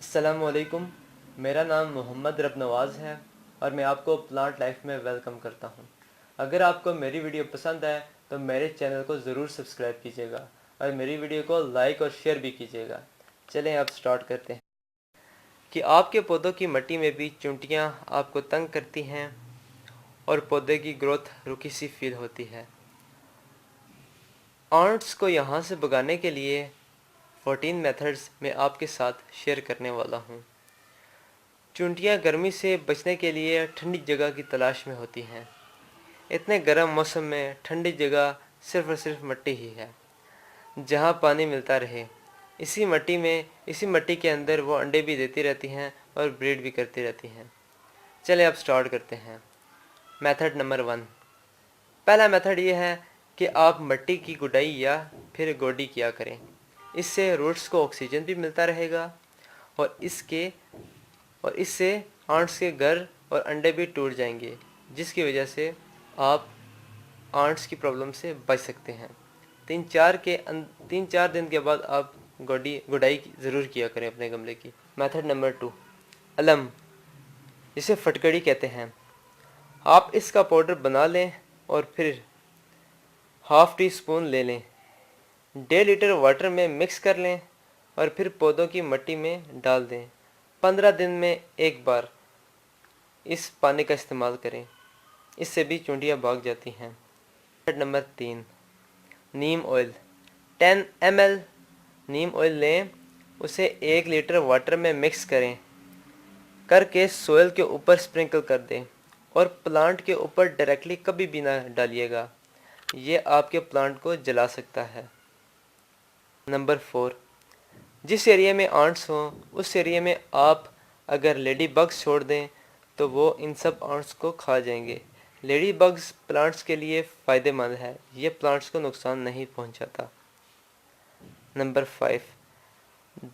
अस्सलामुअलैकुम। मेरा नाम मोहम्मद रब नवाज़ है और मैं आपको प्लांट लाइफ में वेलकम करता हूं। अगर आपको मेरी वीडियो पसंद आए तो मेरे चैनल को ज़रूर सब्सक्राइब कीजिएगा और मेरी वीडियो को लाइक और शेयर भी कीजिएगा। चलें अब स्टार्ट करते हैं कि आपके पौधों की मिट्टी में भी चुंटियां आपको तंग करती हैं और पौधे की ग्रोथ रुकी सी फील होती है। ऑन्ट्स को यहाँ से भगाने के लिए 14 मेथड्स मैं आपके साथ शेयर करने वाला हूँ। चुंटियाँ गर्मी से बचने के लिए ठंडी जगह की तलाश में होती हैं। इतने गर्म मौसम में ठंडी जगह सिर्फ़ और सिर्फ मिट्टी ही है जहाँ पानी मिलता रहे। इसी मिट्टी के अंदर वो अंडे भी देती रहती हैं और ब्रीड भी करती रहती हैं। चलें अब स्टार्ट करते हैं। Method number 1। पहला मेथड ये है कि आप मिट्टी की गुडाई या फिर गोडी किया करें। इससे रूट्स को ऑक्सीजन भी मिलता रहेगा और इससे आंट्स के घर और अंडे भी टूट जाएंगे, जिसकी वजह से आप आंट्स की प्रॉब्लम से बच सकते हैं। 3-4 दिन के बाद आप गुडाई ज़रूर किया करें अपने गमले की। Method number 2। अलम, जिसे फटकड़ी कहते हैं। आप इसका पाउडर बना लें और फिर हाफ़ टी स्पून ले लें। 1.5 लीटर वाटर में मिक्स कर लें और फिर पौधों की मिट्टी में डाल दें। 15 दिन में एक बार इस पानी का इस्तेमाल करें, इससे भी चुंटियाँ भाग जाती हैं। Method number 3। नीम ऑयल। 10 ml नीम ऑयल लें, उसे 1 लीटर वाटर में मिक्स करके सोयल के ऊपर स्प्रिंकल कर दें और प्लांट के ऊपर डायरेक्टली कभी भी ना डालिएगा, ये आपके प्लांट को जला सकता है। नंबर 4। जिस एरिया में आंट्स हों उस एरिया में आप अगर लेडी बग्स छोड़ दें तो वो इन सब आंट्स को खा जाएंगे। लेडी बग्स प्लांट्स के लिए फ़ायदेमंद है, ये प्लांट्स को नुकसान नहीं पहुंचाता। नंबर 5।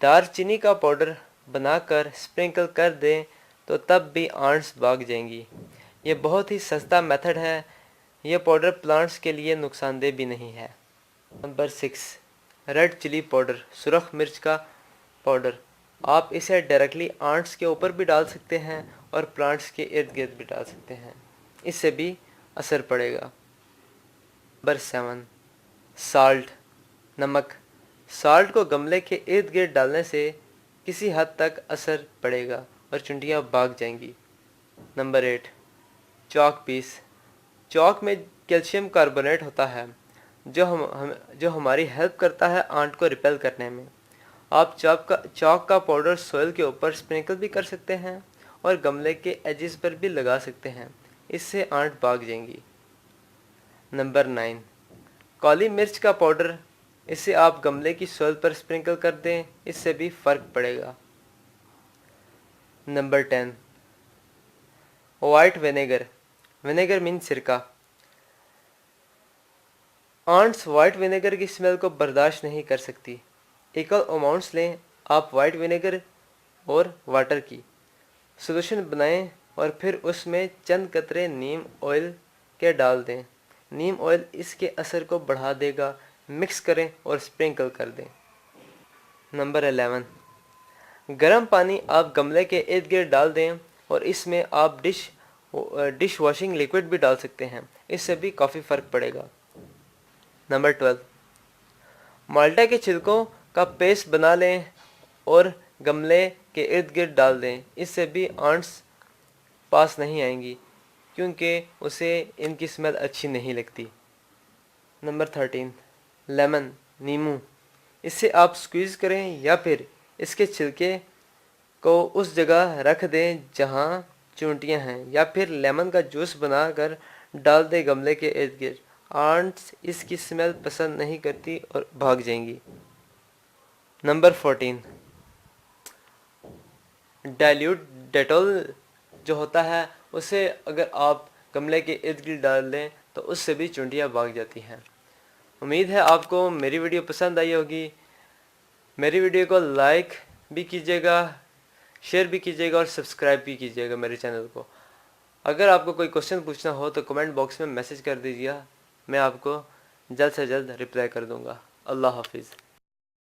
दालचीनी का पाउडर बनाकर स्प्रिंकल कर दें तो तब भी आंट्स भाग जाएंगी। ये बहुत ही सस्ता मेथड है, यह पाउडर प्लांट्स के लिए नुकसानदेह भी नहीं है। नंबर 6। रेड चिली पाउडर, सुरख मिर्च का पाउडर। आप इसे डायरेक्टली आंट्स के ऊपर भी डाल सकते हैं और प्लांट्स के इर्द गिर्द भी डाल सकते हैं, इससे भी असर पड़ेगा। नंबर 7। साल्ट, नमक। साल्ट को गमले के इर्द गिर्द डालने से किसी हद तक असर पड़ेगा और चुंटियाँ भाग जाएंगी। नंबर 8। Chalk piece. चॉक में कैल्शियम कार्बोनेट होता है जो हमारी हेल्प करता है आंट को रिपेल करने में। आप चॉक का पाउडर सोयल के ऊपर स्प्रिंकल भी कर सकते हैं और गमले के एजेस पर भी लगा सकते हैं, इससे आंट भाग जाएंगी। नंबर 9। काली मिर्च का पाउडर, इसे आप गमले की सोयल पर स्प्रिंकल कर दें, इससे भी फ़र्क पड़ेगा। Number 10। White vinegar. Vinegar mean सिरका। आंट्स वाइट विनेगर की स्मेल को बर्दाश्त नहीं कर सकती। इक्वल अमाउंट्स लें आप वाइट विनेगर और वाटर की। सॉल्यूशन बनाएं और फिर उसमें चंद कतरे नीम ऑयल के डाल दें। नीम ऑयल इसके असर को बढ़ा देगा। मिक्स करें और स्प्रिंकल कर दें। नंबर 11। गर्म पानी आप गमले के इर्द गिर्द डाल दें और इसमें आप डिश वॉशिंग लिक्विड भी डाल सकते हैं, इससे भी काफ़ी फ़र्क पड़ेगा। नंबर 12। माल्टा के छिलकों का पेस्ट बना लें और गमले के इर्द गिर्द डाल दें, इससे भी आंट्स पास नहीं आएंगी क्योंकि उसे इनकी स्मेल अच्छी नहीं लगती। नंबर 13। लेमन, नींबू। इसे आप स्क्वीज़ करें या फिर इसके छिलके को उस जगह रख दें जहां चूंटियां हैं, या फिर लेमन का जूस बनाकर डाल दें गमले के इर्द गिर्द। आंट्स इसकी स्मेल पसंद नहीं करती और भाग जाएंगी। नंबर 14। डाइल्यूट डेटॉल जो होता है उसे अगर आप गमले के इर्द गिर्द डाल दें तो उससे भी चुंटियाँ भाग जाती हैं। उम्मीद है आपको मेरी वीडियो पसंद आई होगी। मेरी वीडियो को लाइक भी कीजिएगा, शेयर भी कीजिएगा और सब्सक्राइब भी कीजिएगा मेरे चैनल को। अगर आपको कोई क्वेश्चन पूछना हो तो कमेंट बॉक्स में मैसेज कर दीजिए, मैं आपको जल्द से जल्द रिप्लाई कर दूँगा। अल्लाह हाफिज़।